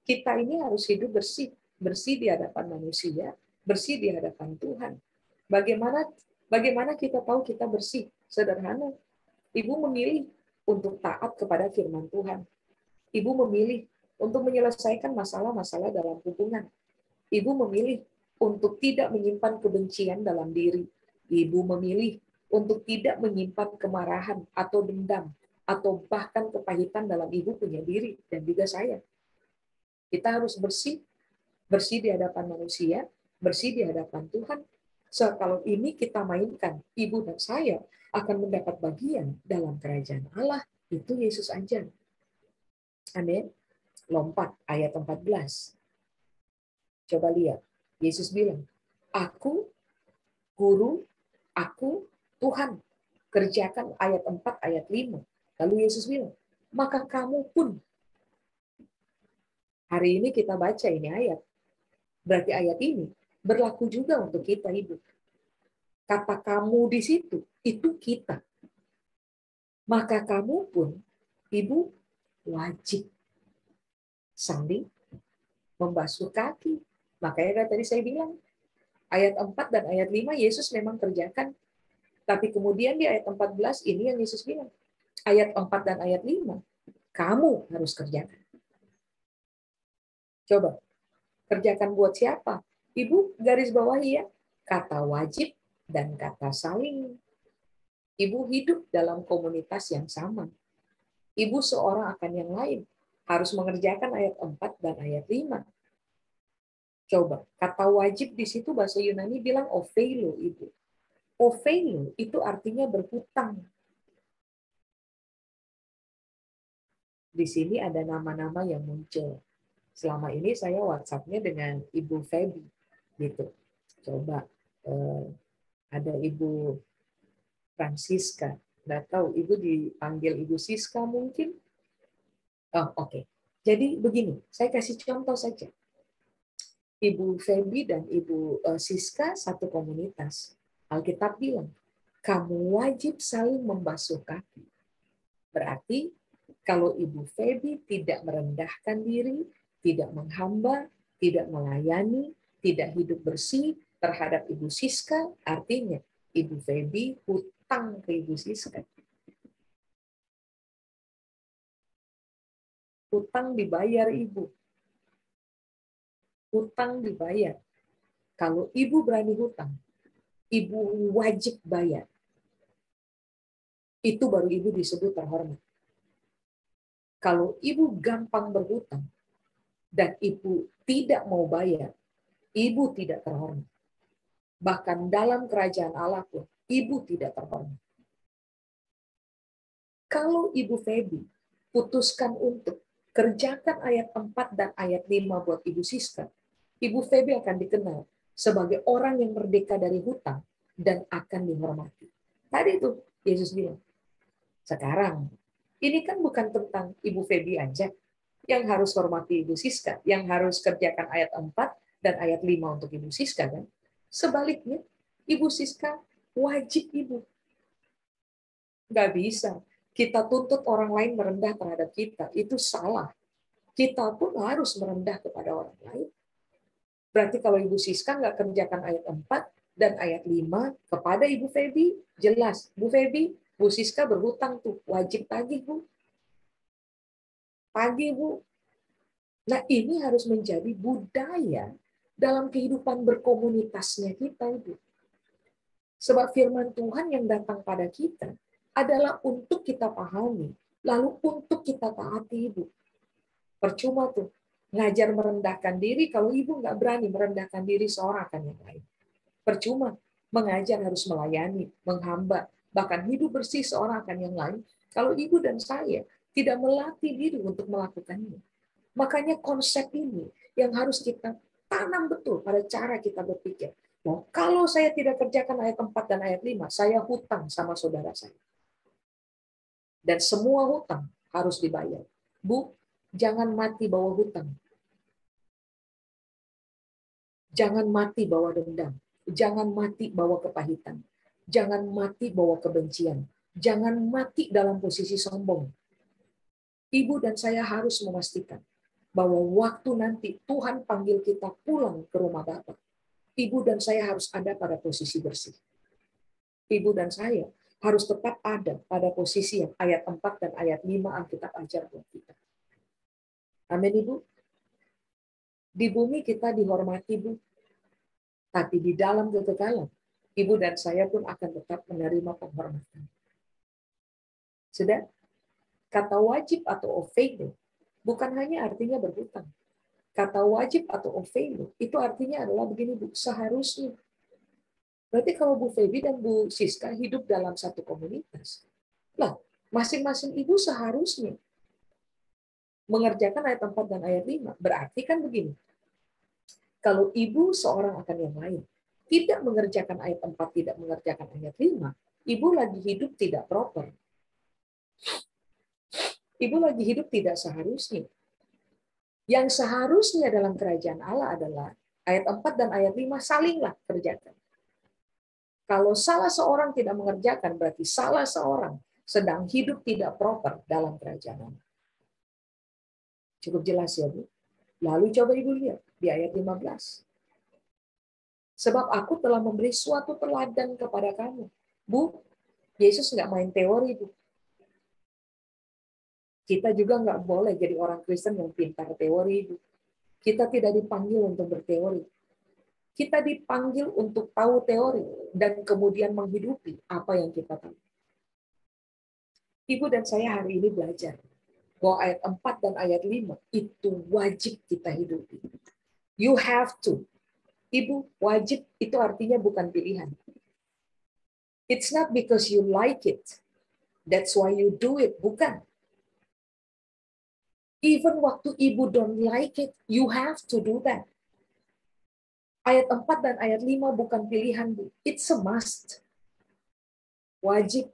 Kita ini harus hidup bersih, bersih di hadapan manusia, bersih di hadapan Tuhan. Bagaimana kita tahu kita bersih? Sederhana. Ibu memilih untuk taat kepada firman Tuhan. Ibu memilih untuk menyelesaikan masalah-masalah dalam hubungan. Ibu memilih untuk tidak menyimpan kebencian dalam diri. Ibu memilih untuk tidak menyimpan kemarahan atau dendam atau bahkan kepahitan dalam ibu punya diri dan juga saya. Kita harus bersih, bersih di hadapan manusia, bersih di hadapan Tuhan. So, kalau ini kita mainkan, ibu dan saya akan mendapat bagian dalam kerajaan Allah. Itu Yesus ajar. Amin. Lompat ayat 14. Coba lihat. Yesus bilang, aku guru, aku Tuhan. Kerjakan ayat 4, ayat 5. Lalu Yesus bilang, maka kamu pun. Hari ini kita baca ini ayat. Berarti ayat ini berlaku juga untuk kita, Ibu. Kata kamu di situ, itu kita. Maka kamu pun, Ibu, wajib saling membasuh kaki. Makanya tadi saya bilang, ayat 4 dan ayat 5 Yesus memang kerjakan. Tapi kemudian di ayat 14 ini yang Yesus bilang. Ayat 4 dan ayat 5, kamu harus kerjakan. Coba, kerjakan buat siapa? Ibu garis bawahi ya, kata wajib dan kata saling. Ibu hidup dalam komunitas yang sama. Ibu seorang akan yang lain. Harus mengerjakan ayat 4 dan ayat 5. Coba, kata wajib di situ bahasa Yunani bilang opheilo, Ibu. Opheilo itu artinya berhutang. Di sini ada nama-nama yang muncul. Selama ini saya WhatsApp-nya dengan Ibu Feby, gitu. Coba ada Ibu Francisca, nggak tahu Ibu dipanggil Ibu Siska mungkin. Oh, oke. Jadi begini, saya kasih contoh saja. Ibu Feby dan Ibu Siska satu komunitas. Alkitab bilang, kamu wajib saling membasuh kaki. Berarti kalau Ibu Feby tidak merendahkan diri, tidak menghamba, tidak melayani, tidak hidup bersih terhadap Ibu Siska, artinya Ibu Feby hutang ke Ibu Siska. Hutang dibayar, Ibu. Hutang dibayar. Kalau Ibu berani hutang, Ibu wajib bayar. Itu baru Ibu disebut terhormat. Kalau Ibu gampang berhutang dan Ibu tidak mau bayar, Ibu tidak terhormat. Bahkan dalam kerajaan Allah pun, Ibu tidak terhormat. Kalau Ibu Feby putuskan untuk kerjakan ayat 4 dan ayat 5 buat Ibu Siska, Ibu Feby akan dikenal sebagai orang yang merdeka dari hutang dan akan dihormati. Tadi itu Yesus bilang, sekarang ini kan bukan tentang Ibu Feby aja yang harus hormati Ibu Siska, yang harus kerjakan ayat 4 dan ayat 5 untuk Ibu Siska kan. Sebaliknya, Ibu Siska wajib Ibu. Nggak bisa. Kita tuntut orang lain merendah terhadap kita. Itu salah. Kita pun harus merendah kepada orang lain. Berarti kalau Ibu Siska nggak kerjakan ayat 4 dan ayat 5 kepada Ibu Feby, jelas. Bu Feby, Bu Siska berhutang tuh. Wajib tagih, Bu. Tagih, Bu. Nah, ini harus menjadi budaya dalam kehidupan berkomunitasnya kita, Ibu. Sebab firman Tuhan yang datang pada kita adalah untuk kita pahami, lalu untuk kita taati, Ibu. Percuma tuh, ngajar merendahkan diri kalau Ibu nggak berani merendahkan diri seorang akan yang lain. Percuma, mengajar harus melayani, menghamba, bahkan hidup bersih seorang akan yang lain, kalau Ibu dan saya tidak melatih diri untuk melakukannya. Makanya konsep ini yang harus kita tanam betul pada cara kita berpikir. Nah, kalau saya tidak kerjakan ayat 4 dan ayat 5, saya hutang sama saudara saya. Dan semua hutang harus dibayar. Bu, jangan mati bawa hutang. Jangan mati bawa dendam. Jangan mati bawa kepahitan. Jangan mati bawa kebencian. Jangan mati dalam posisi sombong. Ibu dan saya harus memastikan bahwa waktu nanti Tuhan panggil kita pulang ke rumah Bapa, Ibu dan saya harus ada pada posisi bersih. Ibu dan saya harus tetap ada pada posisi yang ayat 4 dan ayat 5 Alkitab ajar buat kita. Amin, Ibu. Di bumi kita dihormati, Bu. Tapi di dalam kekekalan, Ibu dan saya pun akan tetap menerima penghormatan. Sudah? Kata wajib atau ofeino bukan hanya artinya berhutang. Kata wajib atau ofeino itu artinya adalah begini, Bu, seharusnya. Berarti kalau Bu Feby dan Bu Siska hidup dalam satu komunitas, lah masing-masing ibu seharusnya mengerjakan ayat 4 dan ayat 5. Berarti kan begini, kalau ibu seorang akan yang lain tidak mengerjakan ayat 4, tidak mengerjakan ayat 5, ibu lagi hidup tidak proper. Ibu lagi hidup tidak seharusnya. Yang seharusnya dalam kerajaan Allah adalah ayat 4 dan ayat 5 salinglah kerjakan. Kalau salah seorang tidak mengerjakan, berarti salah seorang sedang hidup tidak proper dalam kerajaan Allah. Cukup jelas ya, Bu? Lalu coba Ibu lihat di ayat 15. Sebab aku telah memberi suatu teladan kepada kamu. Bu, Yesus nggak main teori, Bu. Kita juga nggak boleh jadi orang Kristen yang pintar teori, Bu. Kita tidak dipanggil untuk berteori. Kita dipanggil untuk tahu teori dan kemudian menghidupi apa yang kita tahu. Ibu dan saya hari ini belajar bahwa ayat 4 dan ayat 5 itu wajib kita hidupi. You have to. Ibu, wajib itu artinya bukan pilihan. It's not because you like it. That's why you do it. Bukan. Even waktu ibu don't like it, you have to do that. Ayat 4 dan ayat 5 bukan pilihan, Bu. It's a must. Wajib.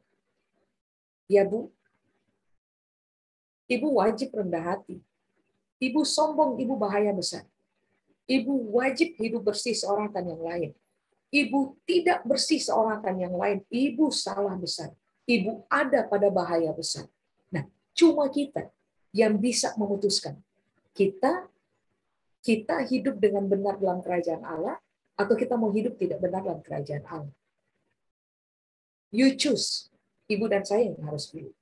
Ya, Bu. Ibu wajib rendah hati. Ibu sombong, ibu bahaya besar. Ibu wajib hidup bersih seorang akan yang lain. Ibu tidak bersih seorang akan yang lain. Ibu salah besar. Ibu ada pada bahaya besar. Nah, cuma kita yang bisa memutuskan. Kita hidup dengan benar dalam kerajaan Allah, atau kita mau hidup tidak benar dalam kerajaan Allah. You choose. Ibu dan saya yang harus pilih.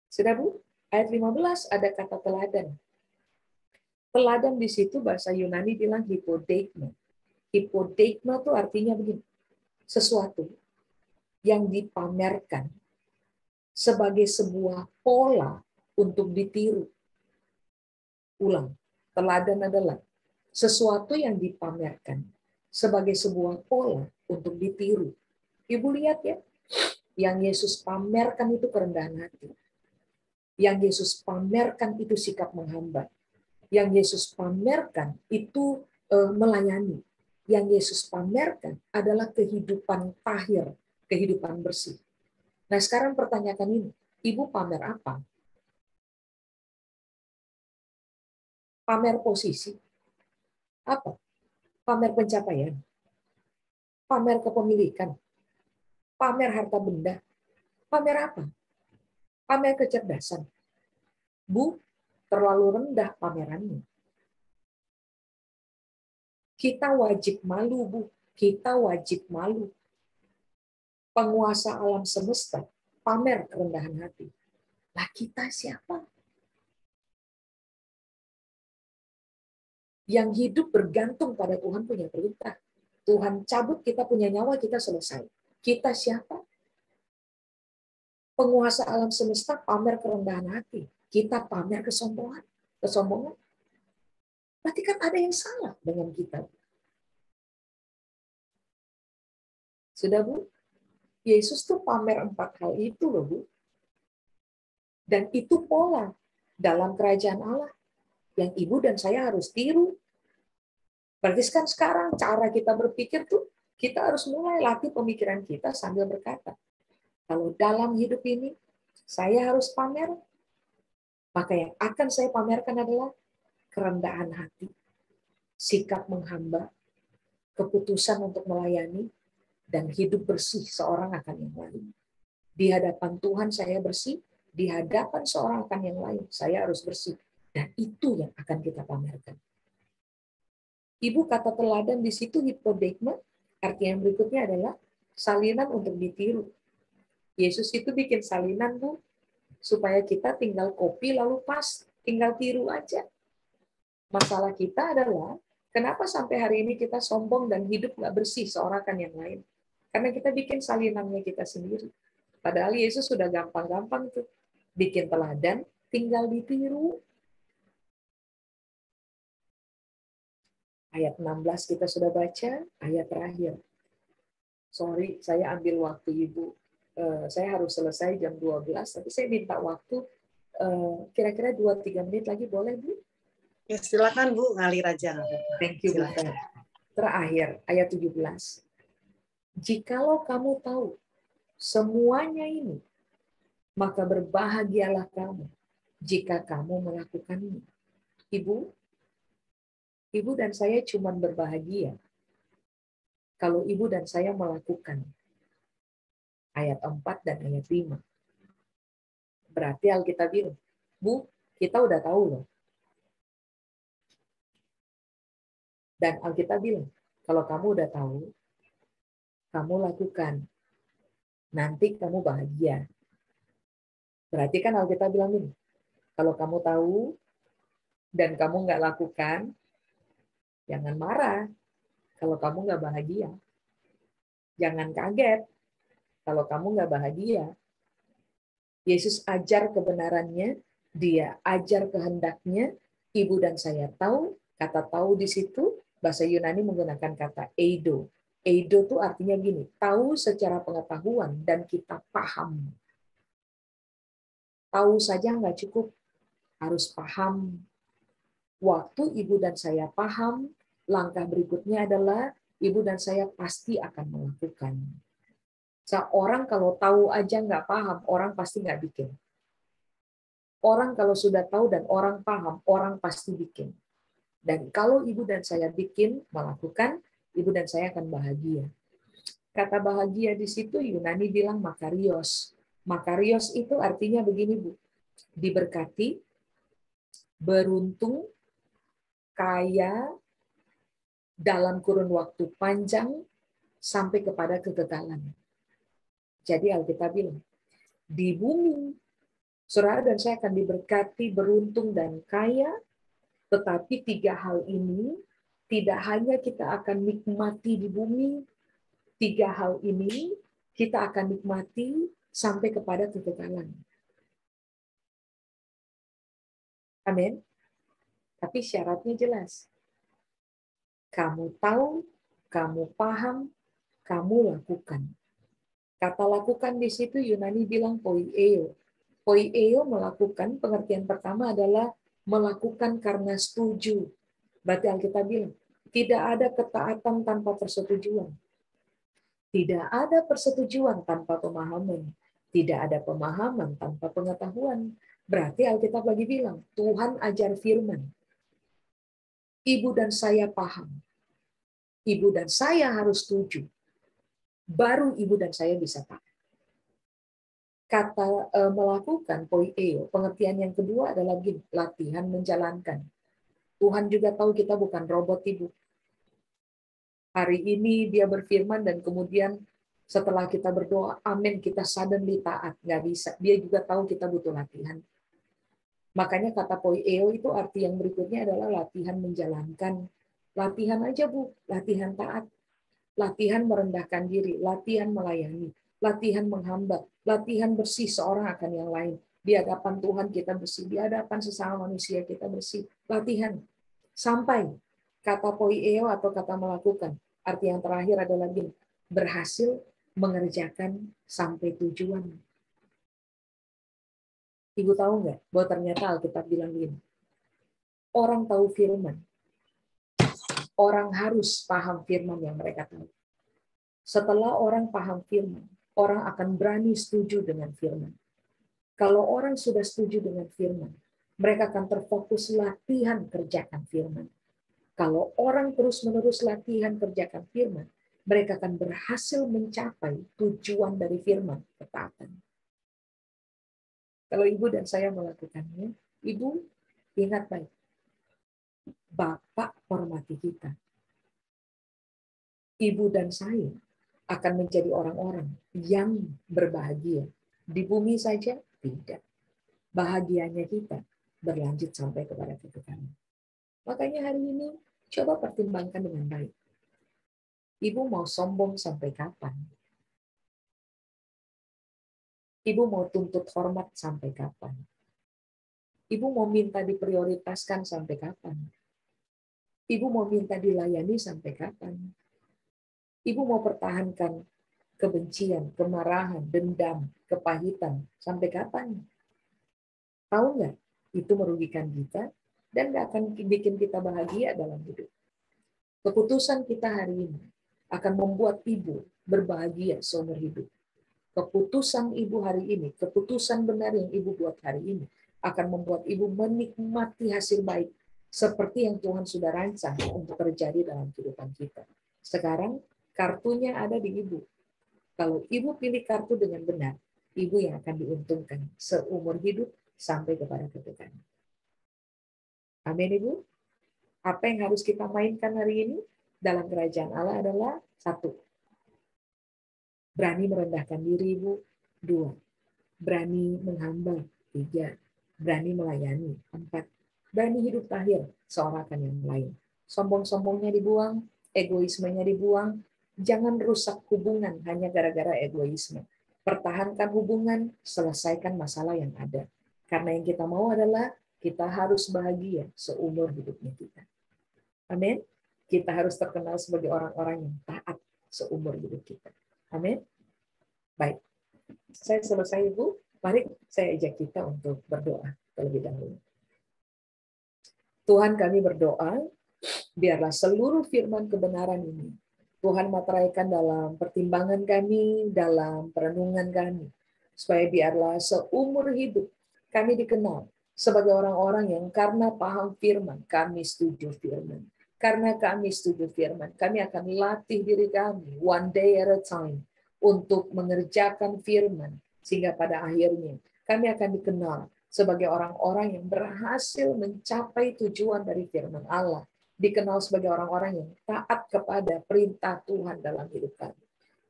Sudah, Bu? Ayat 15 ada kata teladan. Teladan di situ bahasa Yunani bilang hipodeikma. Hipodeikma itu artinya begini, sesuatu yang dipamerkan sebagai sebuah pola untuk ditiru. Ulang, teladan adalah sesuatu yang dipamerkan sebagai sebuah pola untuk ditiru. Ibu lihat ya, Yang Yesus pamerkan itu kerendahan hati. Yang Yesus pamerkan itu sikap menghamba. Yang Yesus pamerkan itu melayani. Yang Yesus pamerkan adalah kehidupan tahir, kehidupan bersih. Nah, sekarang pertanyakan ini, Ibu pamer apa? Pamer posisi? Apa? Pamer pencapaian? Pamer kepemilikan? Pamer harta benda? Pamer apa? Pamer kecerdasan? Bu, terlalu rendah pamerannya. Kita wajib malu, Bu. Kita wajib malu. Penguasa alam semesta pamer kerendahan hati. Lah kita siapa? Yang hidup bergantung pada Tuhan punya perintah. Tuhan cabut kita punya nyawa, kita selesai. Kita siapa? Penguasa alam semesta pamer kerendahan hati. Kita pamer kesombongan. Kesombongan. Berarti kan ada yang salah dengan kita. Sudah, Bu? Yesus tuh pamer 4 hal itu loh, Bu. Dan itu pola dalam kerajaan Allah yang ibu dan saya harus tiru. Berarti kan sekarang cara kita berpikir tuh, kita harus mulai latih pemikiran kita sambil berkata, kalau dalam hidup ini saya harus pamer, maka yang akan saya pamerkan adalah kerendahan hati, sikap menghamba, keputusan untuk melayani, dan hidup bersih seorang akan yang lain. Di hadapan Tuhan saya bersih, di hadapan seorang akan yang lain saya harus bersih. Dan itu yang akan kita pamerkan. Ibu kata teladan di situ hipodegma, artinya yang berikutnya adalah salinan untuk ditiru. Yesus itu bikin salinan, Bu, supaya kita tinggal copy lalu pas, tinggal tiru aja. Masalah kita adalah, kenapa sampai hari ini kita sombong dan hidup nggak bersih seorang kan yang lain? Karena kita bikin salinannya kita sendiri. Padahal Yesus sudah gampang-gampang tuh. Bikin teladan, tinggal ditiru. Ayat 16 kita sudah baca, ayat terakhir. Sorry, saya ambil waktu Ibu. Saya harus selesai jam 12, tapi saya minta waktu kira-kira 2-3 menit lagi, boleh, Bu? Ya, silakan, Bu, ngalir aja. Thank you, Bu. Terakhir, ayat 17. Jikalau kamu tahu semuanya ini, maka berbahagialah kamu jika kamu melakukannya. Ibu dan saya cuma berbahagia kalau ibu dan saya melakukan ayat 4 dan ayat 5. Berarti Alkitab bilang, Bu, kita udah tahu loh. Dan Alkitab bilang, kalau kamu udah tahu, kamu lakukan. Nanti kamu bahagia. Berarti kan Alkitab bilang ini, kalau kamu tahu dan kamu nggak lakukan, jangan marah kalau kamu nggak bahagia. Jangan kaget kalau kamu nggak bahagia. Yesus ajar kebenarannya, dia ajar kehendaknya, ibu dan saya tahu, kata tahu di situ, bahasa Yunani menggunakan kata eido. Eido itu artinya gini, tahu secara pengetahuan dan kita paham. Tahu saja nggak cukup, harus paham. Waktu ibu dan saya paham, langkah berikutnya adalah ibu dan saya pasti akan melakukan. Seorang kalau tahu aja nggak paham, orang pasti nggak bikin. Orang kalau sudah tahu dan orang paham, orang pasti bikin. Dan kalau ibu dan saya bikin, melakukan, ibu dan saya akan bahagia. Kata bahagia di situ Yunani bilang makarios. Makarios itu artinya begini, Bu. Diberkati, beruntung, kaya, dalam kurun waktu panjang, sampai kepada kekekalan. Jadi Alkitab bilang, di bumi, saudara dan saya akan diberkati, beruntung, dan kaya, tetapi 3 hal ini tidak hanya kita akan nikmati di bumi, 3 hal ini kita akan nikmati sampai kepada kekekalan. Amin. Tapi syaratnya jelas. Kamu tahu, kamu paham, kamu lakukan. Kata lakukan di situ Yunani bilang poieo. Poieo melakukan, pengertian pertama adalah melakukan karena setuju. Berarti Alkitab bilang, tidak ada ketaatan tanpa persetujuan. Tidak ada persetujuan tanpa pemahaman. Tidak ada pemahaman tanpa pengetahuan. Berarti Alkitab lagi bilang, Tuhan ajar firman. Ibu dan saya paham. Ibu dan saya harus setuju. Baru ibu dan saya bisa taat. Kata melakukan, poieo, pengertian yang kedua adalah latihan menjalankan. Tuhan juga tahu kita bukan robot, Ibu. Hari ini dia berfirman dan kemudian setelah kita berdoa, amin, kita suddenly taat. Nggak bisa. Dia juga tahu kita butuh latihan. Makanya kata poieo itu arti yang berikutnya adalah latihan menjalankan. Latihan aja, Bu. Latihan taat. Latihan merendahkan diri. Latihan melayani. Latihan menghamba. Latihan bersih seorang akan yang lain. Di hadapan Tuhan kita bersih. Di hadapan sesama manusia kita bersih. Latihan. Sampai kata poieo atau kata melakukan. Arti yang terakhir adalah berhasil mengerjakan sampai tujuan. Ibu tahu nggak bahwa ternyata Alkitab bilang gini, orang tahu firman, orang harus paham firman yang mereka tahu. Setelah orang paham firman, orang akan berani setuju dengan firman. Kalau orang sudah setuju dengan firman, mereka akan terfokus latihan kerjakan firman. Kalau orang terus-menerus latihan kerjakan firman, mereka akan berhasil mencapai tujuan dari firman, ketaatan. Kalau ibu dan saya melakukannya, ibu ingat baik, Bapak hormati kita. Ibu dan saya akan menjadi orang-orang yang berbahagia. Di bumi saja, tidak. Bahagianya kita berlanjut sampai kepada kekekalan. Makanya hari ini, coba pertimbangkan dengan baik. Ibu mau sombong sampai kapan? Ibu mau tuntut hormat sampai kapan? Ibu mau minta diprioritaskan sampai kapan? Ibu mau minta dilayani sampai kapan? Ibu mau pertahankan kebencian, kemarahan, dendam, kepahitan sampai kapan? Tahu nggak? Itu merugikan kita dan nggak akan bikin kita bahagia dalam hidup. Keputusan kita hari ini akan membuat ibu berbahagia seumur hidup. Keputusan ibu hari ini, keputusan benar yang ibu buat hari ini akan membuat ibu menikmati hasil baik seperti yang Tuhan sudah rancang untuk terjadi dalam kehidupan kita. Sekarang kartunya ada di ibu. Kalau ibu pilih kartu dengan benar, ibu yang akan diuntungkan seumur hidup sampai kepada kekekalan. Amin, Ibu. Apa yang harus kita mainkan hari ini dalam kerajaan Allah adalah 1. Berani merendahkan diri, Ibu. 2. Berani menghamba. 3. Berani melayani. 4. Berani hidup tahir seorang akan yang lain. Sombong-sombongnya dibuang, egoismenya dibuang. Jangan rusak hubungan hanya gara-gara egoisme. Pertahankan hubungan, selesaikan masalah yang ada. Karena yang kita mau adalah kita harus bahagia seumur hidupnya kita. Amin. Kita harus terkenal sebagai orang-orang yang taat seumur hidup kita. Amin. Baik. Saya selesai, Ibu. Mari saya ajak kita untuk berdoa terlebih dahulu. Tuhan, kami berdoa, biarlah seluruh firman kebenaran ini Tuhan materaikan dalam pertimbangan kami, dalam perenungan kami. Supaya biarlah seumur hidup kami dikenal sebagai orang-orang yang karena paham firman, kami setuju firman. Karena kami setuju firman, kami akan latih diri kami one day at a time untuk mengerjakan firman. Sehingga pada akhirnya kami akan dikenal sebagai orang-orang yang berhasil mencapai tujuan dari firman Allah. Dikenal sebagai orang-orang yang taat kepada perintah Tuhan dalam hidup kami.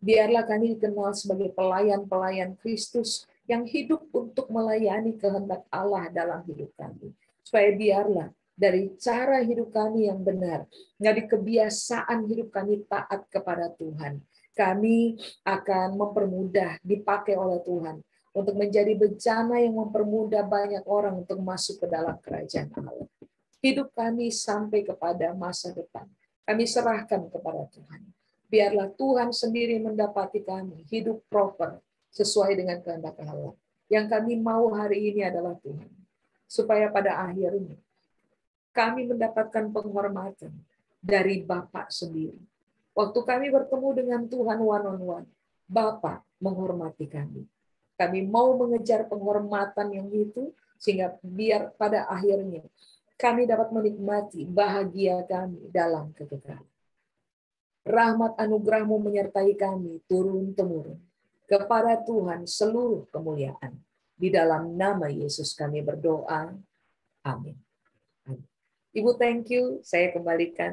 Biarlah kami dikenal sebagai pelayan-pelayan Kristus yang hidup untuk melayani kehendak Allah dalam hidup kami. Supaya biarlah dari cara hidup kami yang benar, dari kebiasaan hidup kami taat kepada Tuhan, kami akan mempermudah dipakai oleh Tuhan untuk menjadi bencana yang mempermudah banyak orang untuk masuk ke dalam kerajaan Allah. Hidup kami sampai kepada masa depan, kami serahkan kepada Tuhan. Biarlah Tuhan sendiri mendapati kami hidup proper sesuai dengan kehendak Allah. Yang kami mau hari ini adalah Tuhan, supaya pada akhirnya kami mendapatkan penghormatan dari Bapa sendiri. Waktu kami bertemu dengan Tuhan one on one, Bapa menghormati kami. Kami mau mengejar penghormatan yang itu, sehingga biar pada akhirnya kami dapat menikmati bahagia kami dalam kekekalan. Rahmat anugerah-Mu menyertai kami turun-temurun. Kepada Tuhan seluruh kemuliaan. Di dalam nama Yesus kami berdoa. Amin. Ibu, thank you. Saya kembalikan